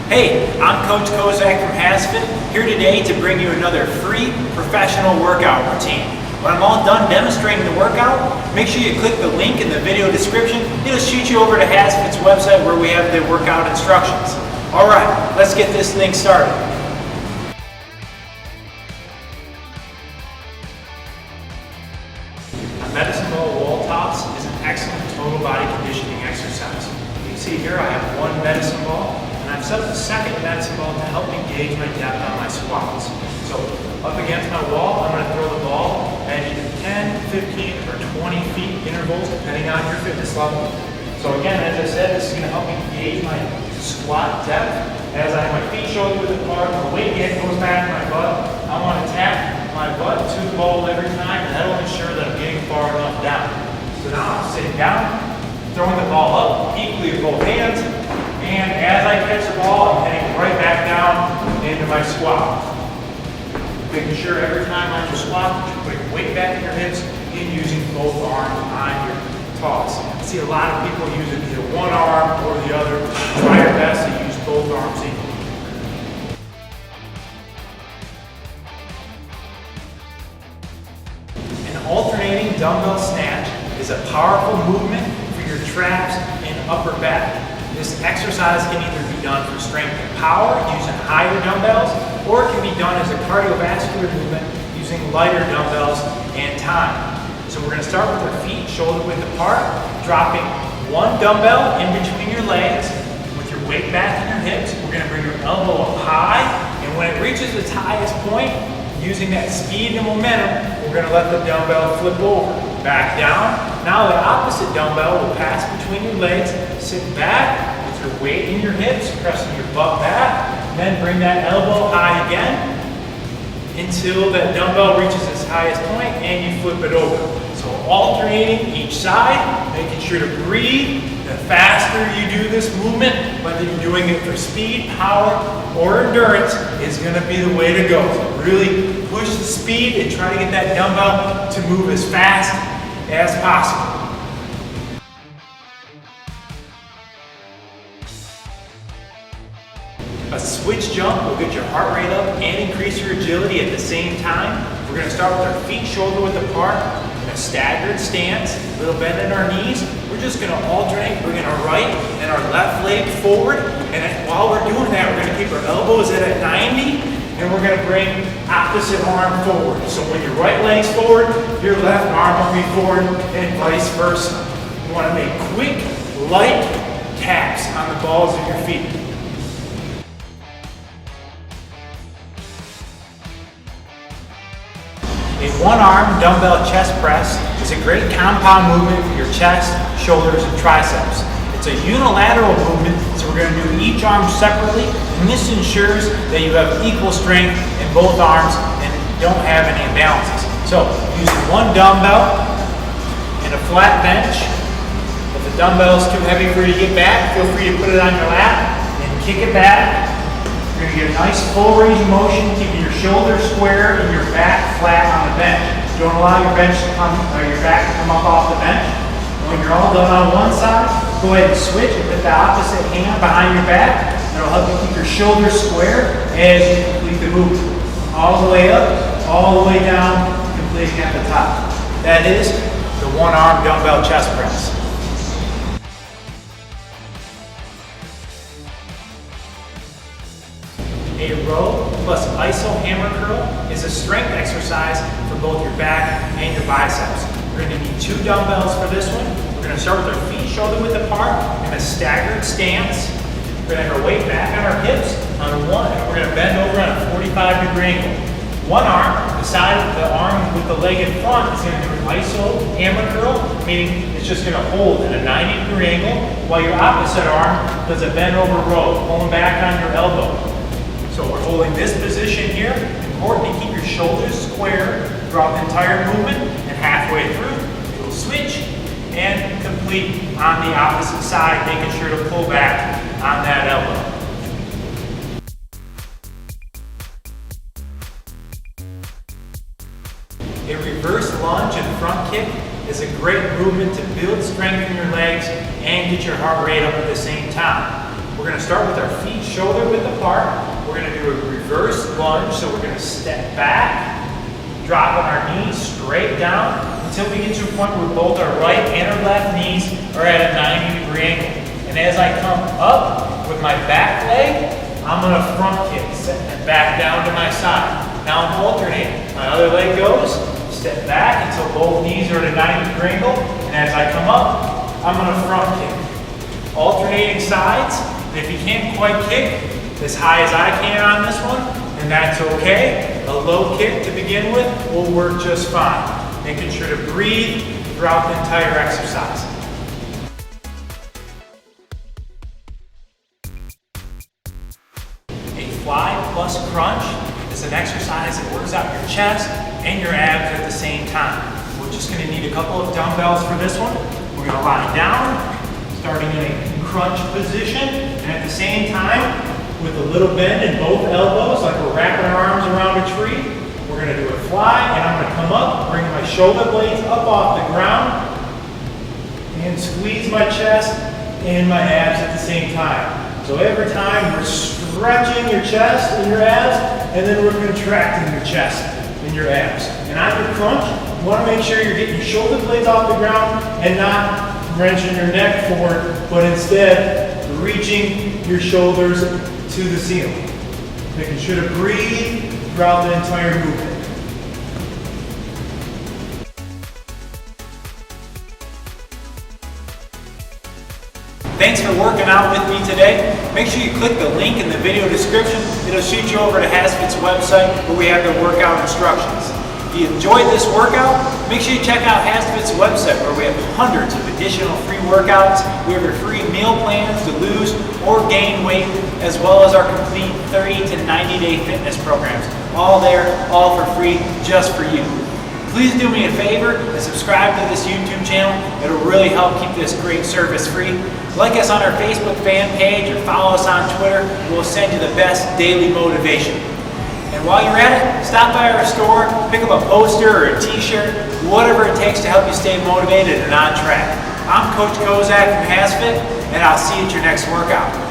Hey, I'm Coach Kozak from HASfit, here today to bring you another free professional workout routine. When I'm all done demonstrating the workout, make sure you click the link in the video description. It'll shoot you over to HASfit's website where we have the workout instructions. Alright, let's get this thing started. A medicine ball wall toss is an excellent total body conditioning exercise. You can see here I have one medicine ball, and I've set up a second medicine ball to help me gauge my depth on my squats. So up against my wall, I'm going to throw the ball at either 10, 15, or 20 feet intervals depending on your fitness level. So again, as I said, this is going to help me gauge my squat depth. As I have my feet shoulder width apart, my weight goes back to my butt. I want to tap my butt to the ball every time, and that'll ensure that I'm getting far enough down. So now I'm sitting down, throwing the ball up equally with both hands, and as I catch the ball, I'm heading right back down into my squat. Making sure every time on your squat, that you're putting weight back in your hips and using both arms on your toss. I see a lot of people using either one arm or the other. Try your best to use both arms equally. An alternating dumbbell snatch is a powerful movement for your traps and upper back. This exercise can either be done for strength and power using higher dumbbells, or it can be done as a cardiovascular movement using lighter dumbbells and time. So we're going to start with our feet shoulder width apart, dropping one dumbbell in between your legs with your weight back in your hips. We're going to bring your elbow up high, and when it reaches its highest point, using that speed and momentum, we're going to let the dumbbell flip over. Back down. Now the opposite dumbbell will pass between your legs, sit back with your weight in your hips, pressing your butt back, and then bring that elbow high again until that dumbbell reaches its highest point and you flip it over. So alternating each side, making sure to breathe. The faster you do this movement, whether you're doing it for speed, power, or endurance, is going to be the way to go. So really push the speed and try to get that dumbbell to move as fast as possible. A switch jump will get your heart rate up and increase your agility at the same time. We're going to start with our feet shoulder width apart in a staggered stance, a little bend in our knees. We're just going to alternate, bringing our right and our left leg forward. And while we're doing that, we're going to keep our elbows at a 90, and we're going to bring opposite arm forward. So when your right leg's forward, your left arm will be forward, and vice versa. You want to make quick, light taps on the balls of your feet. A one-arm dumbbell chest press is a great compound movement for your chest, shoulders, and triceps. It's a unilateral movement, so we're going to do each arm separately, and this ensures that you have equal strength in both arms and don't have any imbalances. So, using one dumbbell and a flat bench. If the dumbbell is too heavy for you to get back, feel free to put it on your lap and kick it back. You're going to get a nice full range of motion, keeping your shoulders square and your back flat on the bench. Don't allow your bench to come, or your back to come up off the bench. When you're all done on one side, go ahead and switch and put the opposite hand behind your back. That'll help you keep your shoulders square as you complete the movement. All the way up, all the way down, completing at the top. That is the one-arm dumbbell chest press. A row plus iso hammer curl is a strength exercise for both your back and your biceps. We're going to need two dumbbells for this one. We're going to start with our feet shoulder width apart in a staggered stance. We're going to have our weight back on our hips on one, and we're going to bend over on a 45-degree angle. One arm, the side of the arm with the leg in front, is going to do an iso hammer curl, meaning it's just going to hold at a 90-degree angle, while your opposite arm does a bend over row, pulling back on your elbow. So we're holding this position here. Important to keep your shoulders square throughout the entire movement, and halfway through, you'll switch and complete on the opposite side, making sure to pull back on that elbow. A reverse lunge and front kick is a great movement to build strength in your legs and get your heart rate up at the same time. We're going to start with our feet shoulder width apart. We're going to do a reverse lunge, so we're going to step back, drop on our knees straight down until we get to a point where both our right and our left knees are at a 90-degree angle. And as I come up with my back leg, I'm going to front kick, setting it back down to my side. Now I'm alternating. My other leg goes, step back until both knees are at a 90-degree angle. And as I come up, I'm going to front kick. Alternating sides. And if you can't quite kick as high as I can on this one, and that's okay. A low kick to begin with will work just fine. Making sure to breathe throughout the entire exercise. A fly plus crunch is an exercise that works out your chest and your abs at the same time. We're just going to need a couple of dumbbells for this one. We're going to lie down, starting in a crunch position, and at the same time, with a little bend in both elbows, like we're wrapping our arms around a tree, we're going to do a fly, and I'm going to come up, bring my shoulder blades up off the ground, and squeeze my chest and my abs at the same time. So every time we're stretching your chest and your abs, and then we're contracting your chest and your abs. And on your crunch, you want to make sure you're getting your shoulder blades off the ground and not wrenching your neck forward, but instead reaching your shoulders to the ceiling. Making sure to breathe throughout the entire movement. Thanks for working out with me today. Make sure you click the link in the video description. It'll shoot you over to HASfit's website where we have the workout instructions. If you enjoyed this workout, make sure you check out HASfit's website where we have hundreds of additional free workouts. We have our free meal plans to lose or gain weight, as well as our complete 30 to 90-day fitness programs. All there, all for free, just for you. Please do me a favor and subscribe to this YouTube channel. It'll really help keep this great service free. Like us on our Facebook fan page or follow us on Twitter. We'll send you the best daily motivation. And while you're at it, stop by our store, pick up a poster or a t-shirt, whatever it takes to help you stay motivated and on track. I'm Coach Kozak from HASfit, and I'll see you at your next workout.